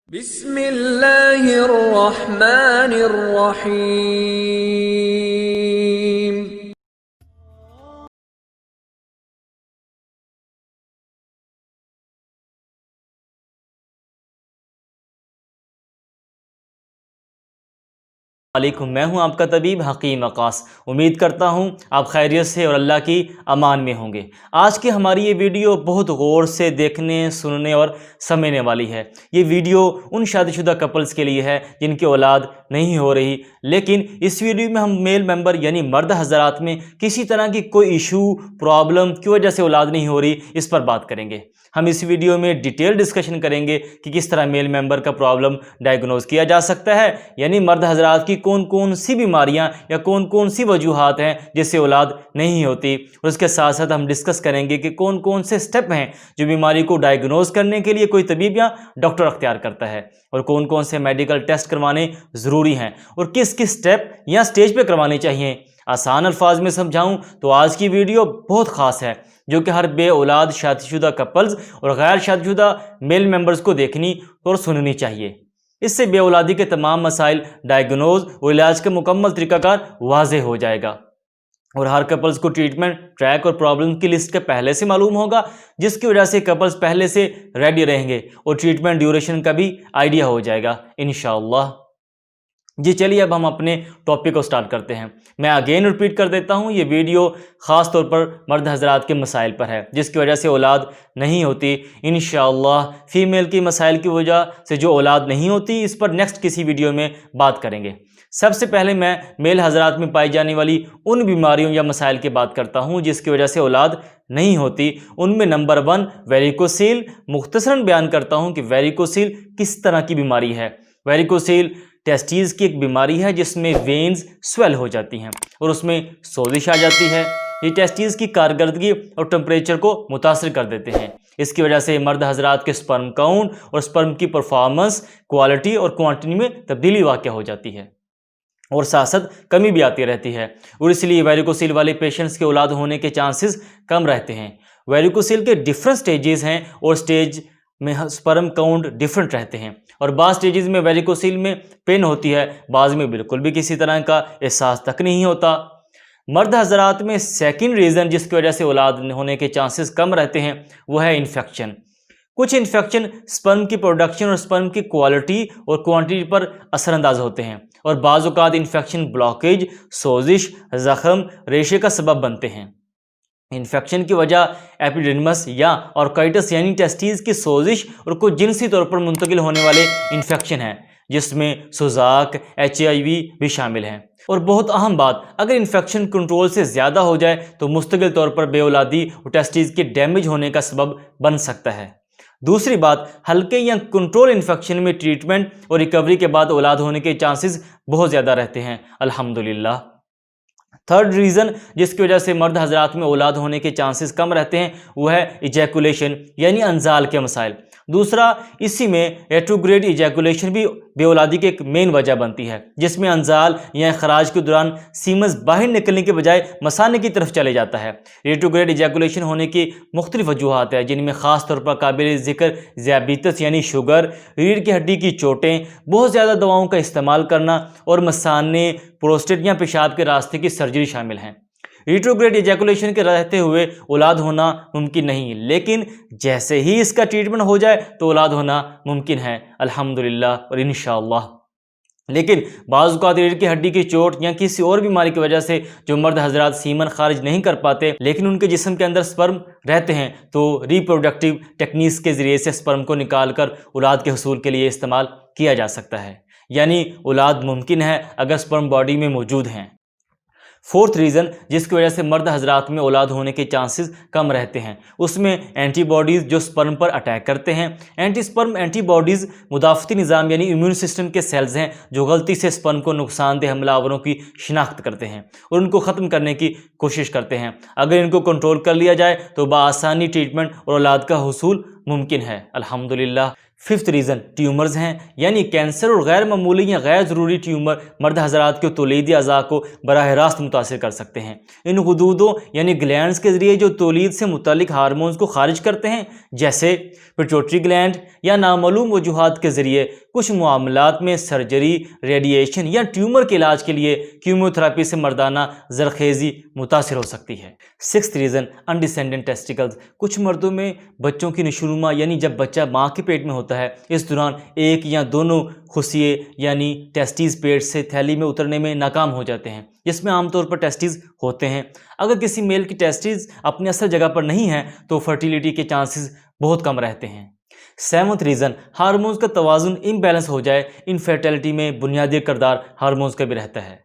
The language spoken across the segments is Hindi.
बिस्मिल्लाहिर्रहमानिर्रहीम। वालेकुम, मैं हूं आपका तबीब हकीम वकास। उम्मीद करता हूं आप खैरियत से और अल्लाह की अमान में होंगे। आज की हमारी ये वीडियो बहुत गौर से देखने, सुनने और समझने वाली है। ये वीडियो उन शादीशुदा कपल्स के लिए है जिनकी औलाद नहीं हो रही, लेकिन इस वीडियो में हम मेल मेंबर यानी मर्द हजरात में किसी तरह की कोई इशू, प्रॉब्लम की वजह से औलाद नहीं हो रही, इस पर बात करेंगे। हम इस वीडियो में डिटेल डिस्कशन करेंगे कि किस तरह मेल मेंबर का प्रॉब्लम डायग्नोज किया जा सकता है, यानी मर्द हजरात की कौन कौन सी बीमारियां या कौन कौन सी वजूहात हैं जिससे औलाद नहीं होती। और उसके साथ साथ हम डिस्कस करेंगे कि कौन कौन से स्टेप हैं जो बीमारी को डायग्नोज करने के लिए कोई तबीब या डॉक्टर अख्तियार करता है, और कौन कौन से मेडिकल टेस्ट करवाने ज़रूरी हैं और किस किस स्टेप या स्टेज पे करवाने चाहिए। आसान अल्फाज में समझाऊं तो आज की वीडियो बहुत ख़ास है, जो कि हर बे औलाद शादीशुदा कपल्स और गैर शादीशुदा मेल मेंबर्स को देखनी और सुननी चाहिए। इससे बे औलादी के तमाम मसाइल डायग्नोज और इलाज का मुकम्मल तरीकाकार वाज़ेह हो जाएगा, और हर कपल्स को ट्रीटमेंट ट्रैक और प्रॉब्लम की लिस्ट के पहले से मालूम होगा, जिसकी वजह से कपल्स पहले से रेडी रहेंगे और ट्रीटमेंट ड्यूरेशन का भी आइडिया हो जाएगा इंशाअल्लाह। जी चलिए, अब हम अपने टॉपिक को स्टार्ट करते हैं। मैं अगेन रिपीट कर देता हूँ, ये वीडियो ख़ास तौर पर मर्द हजरात के मसाइल पर है जिसकी वजह से औलाद नहीं होती। इंशाअल्लाह फीमेल की मसाइल की वजह से जो औलाद नहीं होती, इस पर नेक्स्ट किसी वीडियो में बात करेंगे। सबसे पहले मैं मेल हजरात में पाई जाने वाली उन बीमारियों या मसाइल की बात करता हूँ जिसकी वजह से औलाद नहीं होती। उनमें नंबर 1 वेरिकोसील। मुख्तसरन बयान करता हूँ कि वेरिकोसील किस तरह की बीमारी है। वेरिकोसील टेस्टीज की एक बीमारी है जिसमें वेन्स स्वेल हो जाती हैं और उसमें सोजिश आ जाती है। ये टेस्टीज की कारकर्दगी और टेम्परेचर को मुतासर कर देते हैं। इसकी वजह से मर्द हजरात के स्पर्म काउंट और स्पर्म की परफॉर्मेंस, क्वालिटी और क्वांटिटी में तब्दीली वाक़या हो जाती है और साथ साथ कमी भी आती रहती है, और इसलिए वेरिकोसील वाले पेशेंट्स के औलाद होने के चांसेस कम रहते हैं। वेरिकोसील के डिफरेंट स्टेजेस हैं और स्टेज में स्पर्म काउंट डिफरेंट रहते हैं, और बाद स्टेजेस में वेरिकोसील में पेन होती है, बाद में बिल्कुल भी किसी तरह का एहसास तक नहीं होता। मर्द हजरात में सेकंड रीज़न जिसकी वजह से औलाद होने के चांसेस कम रहते हैं वो है इन्फेक्शन। कुछ इन्फेक्शन स्पर्म की प्रोडक्शन और स्पर्म की क्वालिटी और क्वांटिटी पर असरअंदाज होते हैं, और बाज़ औक़ात इन्फेक्शन ब्लॉकेज, सोजिश, ज़ख़म, रेशे का सबब बनते हैं। इन्फेक्शन की वजह एपिडिडमस या ऑर्काइटिस यानी टेस्टीज की सोजिश और कुछ जिनसी तौर पर मुंतकिल होने वाले इन्फेक्शन है, जिसमें सुजाक, HIV भी शामिल हैं। और बहुत अहम बात, अगर इन्फेक्शन कंट्रोल से ज़्यादा हो जाए तो मुस्तकिल तौर पर बेऔलादी और टेस्टीज के डैमेज होने का सबब बन सकता है। दूसरी बात, हल्के या कंट्रोल इन्फेक्शन में ट्रीटमेंट और रिकवरी के बाद औलाद होने के चांसेस बहुत ज़्यादा रहते हैं अल्हम्दुलिल्लाह। थर्ड रीज़न जिसकी वजह से मर्द हजरात में औलाद होने के चांसेस कम रहते हैं वो है इजैकुलेशन यानी अंजाल के मसाइल। दूसरा, इसी में रेट्रोग्रेड इजैकुलेशन भी बेऔलादी की एक मेन वजह बनती है, जिसमें अंजाल या खराज के दौरान सीमस बाहर निकलने के बजाय मसाने की तरफ चले जाता है। रेट्रोग्रेड इजैकुलेशन होने की मुख्तलिफ वजूहात है, जिनमें ख़ास तौर पर काबिल ज़िक्र ज़ियाबितस यानी शुगर, रीढ़ की हड्डी की चोटें, बहुत ज़्यादा दवाओं का इस्तेमाल करना और मसाने, प्रोस्टेट या पेशाब के रास्ते की सर्जरी शामिल हैं। रिट्रोग्रेड इजैकुलेशन के रहते हुए औलाद होना मुमकिन नहीं, लेकिन जैसे ही इसका ट्रीटमेंट हो जाए तो औलाद होना मुमकिन है अल्हम्दुलिल्लाह और इंशाअल्लाह। लेकिन बाज़ औक़ात रीढ़ की हड्डी की चोट या किसी और बीमारी की वजह से जो मर्द हजरात सीमन खारिज नहीं कर पाते, लेकिन उनके जिस्म के अंदर स्पर्म रहते हैं, तो रिप्रोडक्टिव टेक्निक्स के ज़रिए से स्पर्म को निकाल कर औलाद के हसूल के लिए इस्तेमाल किया जा सकता है, यानी औलाद मुमकिन है अगर स्पर्म बॉडी में मौजूद हैं। फोर्थ रीज़न जिसकी वजह से मर्द हजरात में औलाद होने के चांसेस कम रहते हैं, उसमें एंटीबॉडीज़ जो स्पर्म पर अटैक करते हैं। एंटीस्पर्म एंटीबॉडीज़ मुदाफ़ती निज़ाम यानी इम्यून सिस्टम के सेल्स हैं जो गलती से स्पर्म को नुकसानदेह हमलावरों की शिनाख्त करते हैं और उनको ख़त्म करने की कोशिश करते हैं। अगर इनको कंट्रोल कर लिया जाए तो बआसानी ट्रीटमेंट और औलाद का हुसूल मुमकिन है अल्हम्दुलिल्लाह। फिफ्थ रीज़न ट्यूमर्स हैं, यानी कैंसर और गैर मामूली या गैर ज़रूरी ट्यूमर मर्द हज़रात के तौलीदी अज़ा को बराह रास्त मुतासिर कर सकते हैं। इन गुदूदों यानी ग्लैंड्स के ज़रिए जो तौलीद से मुतालिक हार्मोन्स को खारिज करते हैं, जैसे पिट्यूटरी ग्लैंड, या नामालूम वजूहात के ज़रिए कुछ मामलात में सर्जरी, रेडिएशन या ट्यूमर के इलाज के लिए कीमोथेरेपी से मर्दाना जरखेज़ी मुतासिर हो सकती है। Sixth reason undescended testicles. कुछ मर्दों में बच्चों की नशोनुमा यानी जब बच्चा माँ के पेट में होता है, इस दौरान एक या दोनों खुशिये यानी टेस्टिस पेट से थैली में उतरने में नाकाम हो जाते हैं, जिसमें आमतौर पर टेस्टिस होते हैं। अगर किसी मेल की टेस्टिस अपनी असल जगह पर नहीं है तो फर्टिलिटी के चांसेस बहुत कम रहते हैं। सेवंथ रीज़न हार्मोन्स का तवाज़ुन इम्बैलेंस हो जाए। इनफर्टिलिटी में बुनियादी किरदार हार्मोन्स का भी रहता है,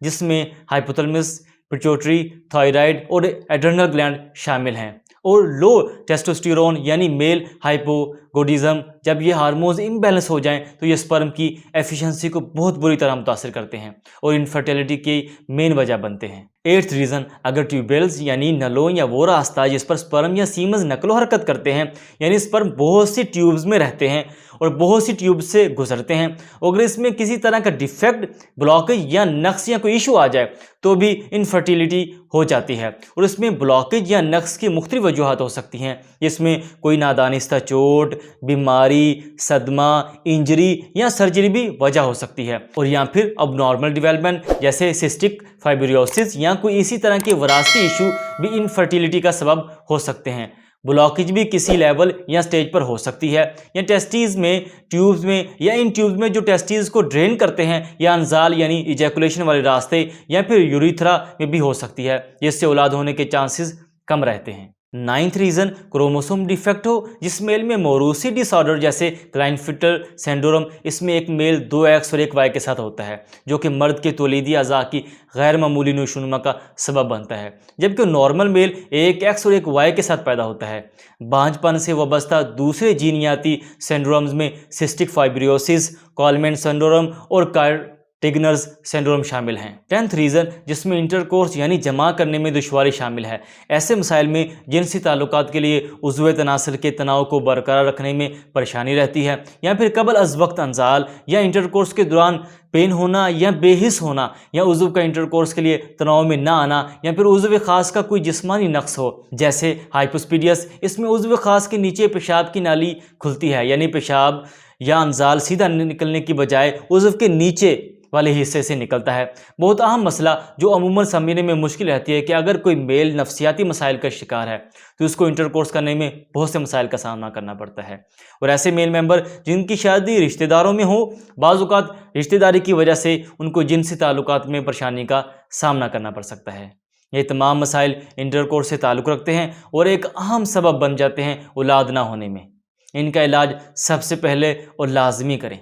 जिसमें हाइपोथैलेमस, पिट्यूटरी, थायराइड और एड्रेनल ग्लैंड शामिल हैं। और लो टेस्टोस्टेरोन यानी मेल हाइपोगोडिज्म, जब ये हार्मोन्स इम्बैलेंस हो जाएं तो ये स्पर्म की एफिशिएंसी को बहुत बुरी तरह मुतासिर करते हैं और इनफर्टिलिटी की मेन वजह बनते हैं। एट्थ रीज़न अगर ट्यूबेल्स यानी नलों या वो रास्ता जिस पर स्पर्म या सीमन्स नकलो हरकत करते हैं, यानी स्पर्म बहुत सी ट्यूब्स में रहते हैं और बहुत सी ट्यूब से गुजरते हैं, अगर इसमें किसी तरह का डिफेक्ट, ब्लॉकेज या नक्स या कोई इशू आ जाए तो भी इनफर्टिलिटी हो जाती है। और इसमें ब्लॉकेज या नक्स की मुख्तलिफ वजूहात हो सकती हैं, जिसमें कोई नादानिस्ता चोट, बीमारी, सदमा, इंजरी या सर्जरी भी वजह हो सकती है। और या फिर अब नॉर्मल डेवलपमेंट जैसे सिस्टिक फाइब्रोसिस या कोई इसी तरह के वरासती इशू भी इनफर्टिलिटी का सबब हो सकते हैं। ब्लॉकेज भी किसी लेवल या स्टेज पर हो सकती है, या टेस्टीज में, ट्यूब्स में, या इन ट्यूब्स में जो टेस्टीज को ड्रेन करते हैं, या अंजाल यानी इजैकुलेशन वाले रास्ते, या फिर यूरिथ्रा में भी हो सकती है, जिससे औलाद होने के चांसेस कम रहते हैं। नाइन्थ रीज़न क्रोमोसोम डिफेक्ट हो, जिस मेल में मोरूसी डिसऑर्डर जैसे क्लाइनफिटर सिंड्रोम, इसमें एक मेल 2X और 1Y के साथ होता है, जो कि मर्द के तौलीदी अज़ा की गैर मामूली नशोनुमा का सबब बनता है, जबकि नॉर्मल मेल 1X और 1Y के साथ पैदा होता है। बांझपन से वाबस्ता दूसरे जीनियाती सिंड्रोम्स में सिस्टिक फाइब्रोसिस, कॉलमैन सिंड्रोम और टिग्नर्स सिंड्रोम शामिल हैं। 10th रीज़न जिसमें इंटरकोर्स यानी जमा करने में दुश्वारी शामिल है। ऐसे मसाइल में जिनसी ताल्लुकात के लिए उज़्वे तनासर के तनाव को बरकरार रखने में परेशानी रहती है, या फिर कबल अज़ वक्त अंजाल या इंटरकोर्स के दौरान पेन होना या बेहिस होना, या उज़्व का इंटरकोर्स के लिए तनाव में ना आना, या फिर उज़्व ख़ास का कोई जिस्मानी नक्स हो जैसे हाइपोस्पीडियस। इसमें उज़्व ख़ास के नीचे पेशाब की नाली खुलती है, यानी पेशाब या अंजाल सीधा निकलने की बजाय उज़्व के नीचे वाले हिस्से से निकलता है। बहुत अहम मसला जो अमूमन समझने में मुश्किल रहती है कि अगर कोई मेल नफ्सियाती मसाइल का शिकार है तो उसको इंटरकोर्स करने में बहुत से मसाइल का सामना करना पड़ता है। और ऐसे मेल मेंबर जिनकी शादी रिश्तेदारों में हो, बाज़ औक़ात रिश्तेदारी की वजह से उनको जिनसी ताल्लुकात में परेशानी का सामना करना पड़ सकता है। ये तमाम मसाइल इंटरकोर्स से ताल्लुक़ रखते हैं और एक अहम सबब बन जाते हैं औलाद ना होने में। इनका इलाज सबसे पहले और लाजमी करें।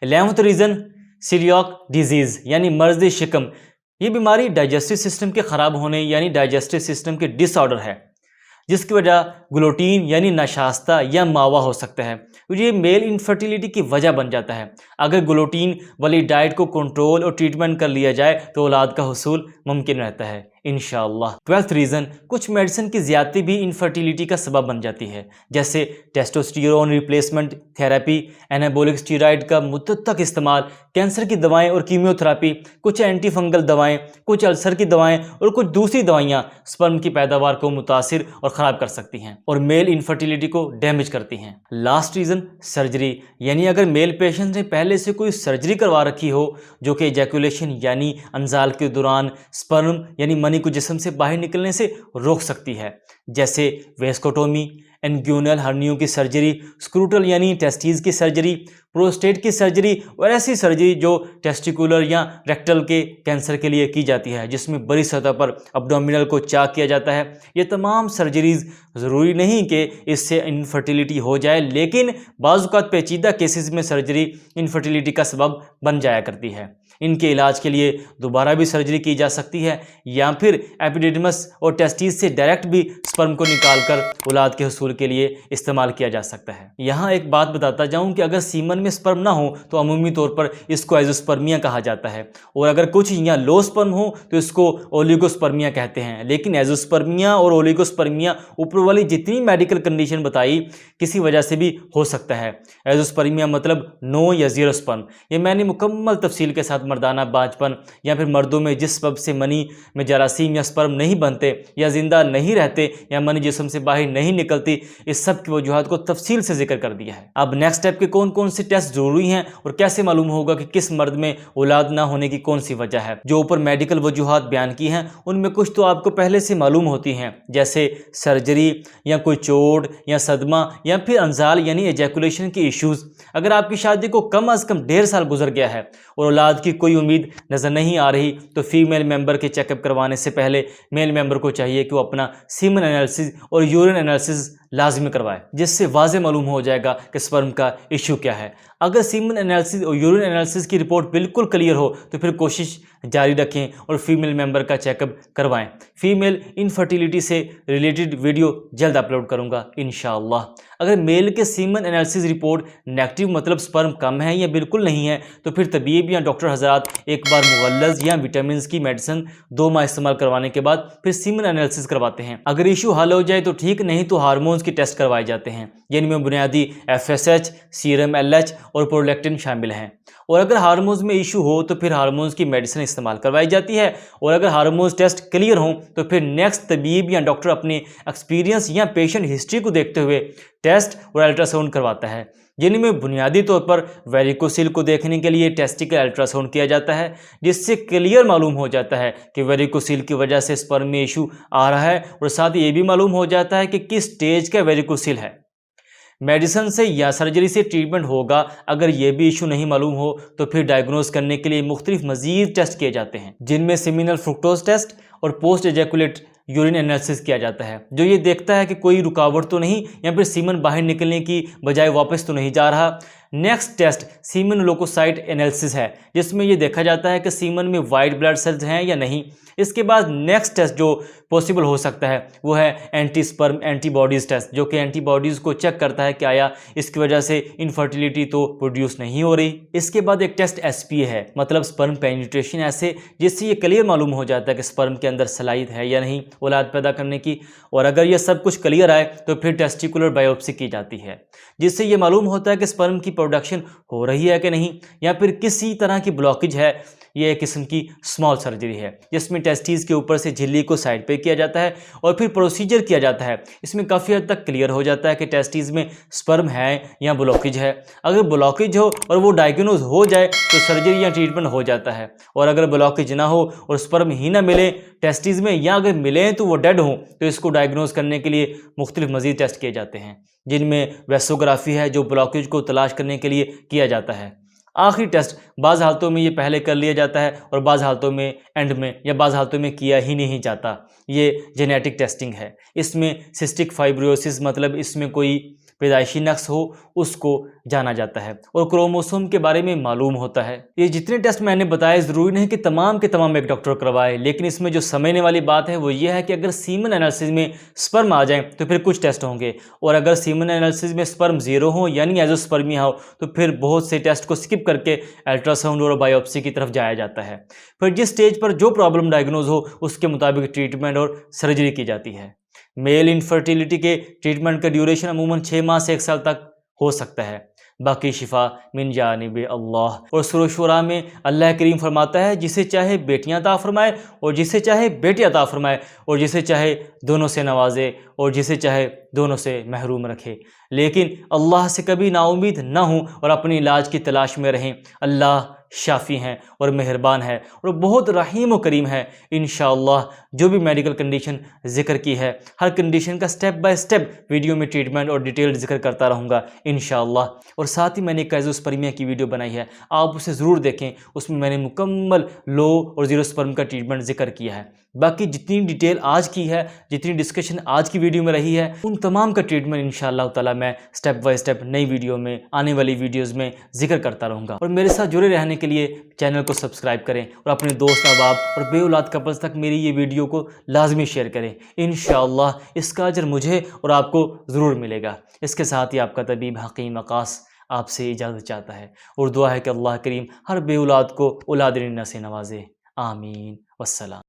11th रीज़न सीलियाक डिजीज़ यानी मर्ज़ शिकम। ये बीमारी डाइजेस्टिव सिस्टम के ख़राब होने यानी डाइजेस्टिव सिस्टम के डिसऑर्डर है, जिसकी वजह ग्लूटीन यानी नाशास्ता या मावा हो सकता है। ये मेल इनफर्टिलिटी की वजह बन जाता है। अगर ग्लूटीन वाली डाइट को कंट्रोल और ट्रीटमेंट कर लिया जाए तो औलाद का हुसूल मुमकिन रहता है इंशाअल्लाह। 12th रीज़न कुछ मेडिसिन की ज़्यादती भी इनफर्टिलिटी का सबब बन जाती है, जैसे testosterone replacement therapy, anabolic steroid का मुद्दत तक इस्तेमाल, कैंसर की दवाएं और कीमियोथेरेपी, कुछ एंटी फंगल दवाएं, कुछ अल्सर की दवाएं और कुछ दूसरी दवाइयां स्पर्म की पैदावार को मुतासिर और ख़राब कर सकती हैं और मेल इनफर्टिलिटी को डैमेज करती हैं। लास्ट रीज़न सर्जरी, यानी अगर मेल पेशेंट ने पहले से कोई सर्जरी करवा रखी हो जो कि एजैकुलेशन यानी अंजाल के दौरान स्पर्म यानी मनी को जिस्म से बाहर निकलने से रोक सकती है, जैसे वेस्कोटोमी, एनग्यूनल हर्नियों की सर्जरी, स्क्रूटल यानी टेस्टीज की सर्जरी, प्रोस्टेट की सर्जरी और ऐसी सर्जरी जो टेस्टिकुलर या रेक्टल के कैंसर के लिए की जाती है, जिसमें बड़ी सतह पर अब्डोमिनल को चाक किया जाता है। ये तमाम सर्जरीज ज़रूरी नहीं कि इससे इनफर्टिलिटी हो जाए, लेकिन बाज़ औक़ात पेचीदा केसेस में सर्जरी इनफर्टिलिटी का सबब बन जाया करती है। इनके इलाज के लिए दोबारा भी सर्जरी की जा सकती है या फिर एपिडिडमस और टेस्टिस से डायरेक्ट भी स्पर्म को निकालकर औलाद के हुसूल के लिए इस्तेमाल किया जा सकता है। यहाँ एक बात बताता जाऊँ कि अगर सीमन में स्पर्म ना हो तो अमूमी तौर पर इसको एजोस्पर्मिया कहा जाता है, और अगर कुछ या लो स्पर्म हो तो इसको ओलिगोस्पर्मिया कहते हैं। लेकिन एजोस्पर्मिया और ओलिगोस्पर्मिया ऊपर वाली जितनी मेडिकल कंडीशन बताई किसी वजह से भी हो सकता है। एजोस्पर्मिया मतलब नो या जीरो स्पर्म। ये मैंने मुकम्मल तफसील के साथ मर्दाना बांझपन या फिर मर्दों में जिस सबब से मनी में जरासीम या स्पर्म नहीं बनते या जिंदा नहीं रहते या मनी जिस्म से बाहर नहीं निकलती, इस सब की वजूहात को तफसील से जिक्र कर दिया है। अब नेक्स्ट स्टेप के कौन कौन से टेस्ट जरूरी हैं और कैसे मालूम होगा कि किस मर्द में औलाद ना होने की कौन सी वजह है। जो ऊपर मेडिकल वजूहात बयान की हैं उनमें कुछ तो आपको पहले से मालूम होती हैं, जैसे सर्जरी या कोई चोट या सदमा या फिर अंजाल यानी एजैकुलेशन के इश्यूज। अगर आपकी शादी को कम अज कम 1.5 साल गुजर गया है और औलाद की कोई उम्मीद नजर नहीं आ रही तो फीमेल मेंबर के चेकअप करवाने से पहले मेल मेंबर को चाहिए कि वो अपना सीमन एनालिसिस और यूरिन एनालिसिस लाजमी करवाए, जिससे वाज़े मालूम हो जाएगा कि स्पर्म का इशू क्या है। अगर सीमन एनालिसिस और यूरिन एनालिसिस की रिपोर्ट बिल्कुल क्लियर हो तो फिर कोशिश जारी रखें और फीमेल मेंबर का चेकअप करवाएं। फीमेल इनफर्टिलिटी से रिलेटेड वीडियो जल्द अपलोड करूंगा इंशाअल्लाह। अगर मेल के सीमन एनालिसिस रिपोर्ट नेगेटिव मतलब स्पर्म कम है या बिल्कुल नहीं है तो फिर तबीब या डॉक्टर हजरात एक बार मुगल्लज़ या विटामिन की मेडिसिन 2 माह इस्तेमाल करवाने के बाद फिर सीमन एनालिसिस करवाते हैं। अगर इशू हल हो जाए तो ठीक, नहीं तो हार्मोन्स के टेस्ट करवाए जाते हैं जिनमें बुनियादी FSH, सीरम LH और प्रोलैक्टिन शामिल हैं। और अगर हार्मोन्स में इशू हो तो फिर हार्मोन्स की मेडिसिन इस्तेमाल करवाई जाती है। और अगर हार्मोन्स टेस्ट क्लियर हों तो फिर नेक्स्ट तबीब या डॉक्टर अपने एक्सपीरियंस या पेशेंट हिस्ट्री को देखते हुए टेस्ट और अल्ट्रासाउंड करवाता है, जिनमें बुनियादी तौर पर वेरिकोसिल को देखने के लिए टेस्टिकल अल्ट्रासाउंड किया जाता है, जिससे क्लियर मालूम हो जाता है कि वेरिकोसिल की वजह से स्पर्म में इशू आ रहा है और साथ ही ये भी मालूम हो जाता है कि किस स्टेज का वेरिकोसिल है। मेडिसिन से या सर्जरी से ट्रीटमेंट होगा। अगर ये भी इशू नहीं मालूम हो तो फिर डायग्नोज करने के लिए मुख्तलिफ मजीद टेस्ट किए जाते हैं, जिनमें सेमिनल फ्रुक्टोज टेस्ट और पोस्ट एजैकुलेट यूरिन एनालिसिस किया जाता है, जो ये देखता है कि कोई रुकावट तो नहीं या फिर सीमन बाहर निकलने की बजाय वापस तो नहीं जा रहा। नेक्स्ट टेस्ट सीमन लोकोसाइट एनालिसिस है, जिसमें ये देखा जाता है कि सीमन में वाइट ब्लड सेल्स हैं या नहीं। इसके बाद नेक्स्ट टेस्ट जो पॉसिबल हो सकता है वो है एंटी स्पर्म एंटीबॉडीज़ टेस्ट, जो कि एंटीबॉडीज़ को चेक करता है कि आया इसकी वजह से इनफर्टिलिटी तो प्रोड्यूस नहीं हो रही। इसके बाद एक टेस्ट SPA है, मतलब स्पर्म पेनिट्रेशन ऐसे, जिससे ये क्लियर मालूम हो जाता है कि स्पर्म के अंदर सलाहियत है या नहीं औलाद पैदा करने की। और अगर ये सब कुछ क्लियर आए तो फिर टेस्टिकुलर बायोप्सी की जाती है, जिससे ये मालूम होता है कि स्पर्म की प्रोडक्शन हो रही है कि नहीं या फिर किसी तरह की ब्लॉकेज है। ये एक किस्म की स्मॉल सर्जरी है जिसमें टेस्टिस के ऊपर से झिल्ली को साइड पे किया जाता है और फिर प्रोसीजर किया जाता है। इसमें काफ़ी हद तक क्लियर हो जाता है कि टेस्टिस में स्पर्म है या ब्लॉकेज है। अगर ब्लॉकेज हो और वो डायग्नोज हो जाए तो सर्जरी या ट्रीटमेंट हो जाता है, और अगर ब्लॉकेज ना हो और स्पर्म ही ना मिले टेस्टिस में, या अगर मिले तो वो डेड हो, तो इसको डायग्नोज करने के लिए मुख्तलिफ मजीद टेस्ट किए जाते हैं, जिनमें वेसोग्राफी है जो ब्लॉकेज को तलाश करने के लिए किया जाता है। आखिरी टेस्ट बाज़ हालतों में ये पहले कर लिया जाता है और बाज़ हालतों में एंड में या बाज़ हालतों में किया ही नहीं जाता। ये जेनेटिक टेस्टिंग है। इसमें सिस्टिक फाइब्रोसिस मतलब इसमें कोई पैदाइशी नक्स हो उसको जाना जाता है और क्रोमोसोम के बारे में मालूम होता है। ये जितने टेस्ट मैंने बताए ज़रूरी नहीं कि तमाम के तमाम एक डॉक्टर करवाए, लेकिन इसमें जो समझने वाली बात है वो ये है कि अगर सीमन एनालिसिस में स्पर्म आ जाए तो फिर कुछ टेस्ट होंगे, और अगर सीमन एनालिसिस में स्पर्म ज़ीरो हो यानी एजोस्पर्मिया हो तो फिर बहुत से टेस्ट को स्किप करके अल्ट्रासाउंड और बायोप्सी की तरफ जाया जाता है। फिर जिस स्टेज पर जो प्रॉब्लम डायग्नोज हो उसके मुताबिक ट्रीटमेंट और सर्जरी की जाती है। मेल इनफर्टिलिटी के ट्रीटमेंट का ड्यूरेशन अमूमन 6 माह से 1 साल तक हो सकता है। बाकी शिफा मिन जानिब अल्लाह। और सूरह शुरा में अल्लाह करीम फरमाता है जिसे चाहे बेटियां अता फरमाए और जिसे चाहे बेटे अता फरमाए और जिसे चाहे दोनों से नवाजे और जिसे चाहे दोनों से महरूम रखे, लेकिन अल्लाह से कभी नाउमीद ना हो और अपनी इलाज की तलाश में रहें। अल्लाह शाफ़ी हैं और मेहरबान है और बहुत रहीम व करीम है। इंशाअल्लाह जो भी मेडिकल कंडीशन जिक्र की है हर कंडीशन का स्टेप बाय स्टेप वीडियो में ट्रीटमेंट और डिटेल जिक्र करता रहूँगा इंशाअल्लाह। और साथ ही मैंने एक एजोस्पर्मिया की वीडियो बनाई है, आप उसे ज़रूर देखें, उसमें मैंने मुकम्मल लो और ज़ीरो स्पर्म का ट्रीटमेंट जिक्र किया है। बाकी जितनी डिटेल आज की है, जितनी डिस्कशन आज की वीडियो में रही है, उन तमाम का ट्रीटमेंट इंशाअल्लाह ताला मैं स्टेप बाय स्टेप नई वीडियो में, आने वाली वीडियोस में जिक्र करता रहूँगा। और मेरे साथ जुड़े रहने के लिए चैनल को सब्सक्राइब करें और अपने दोस्त अहबाब और बेऔलाद कपल्स तक मेरी ये वीडियो को लाजमी शेयर करें। इंशाअल्लाह इसका अजर मुझे और आपको ज़रूर मिलेगा। इसके साथ ही आपका तबीब हकीम अक्कास आपसे इजाज़त चाहता है और दुआ है कि अल्लाह करीम हर बेऔलाद को औलाद नसीब से नवाजे। आमीन। वस्सलाम।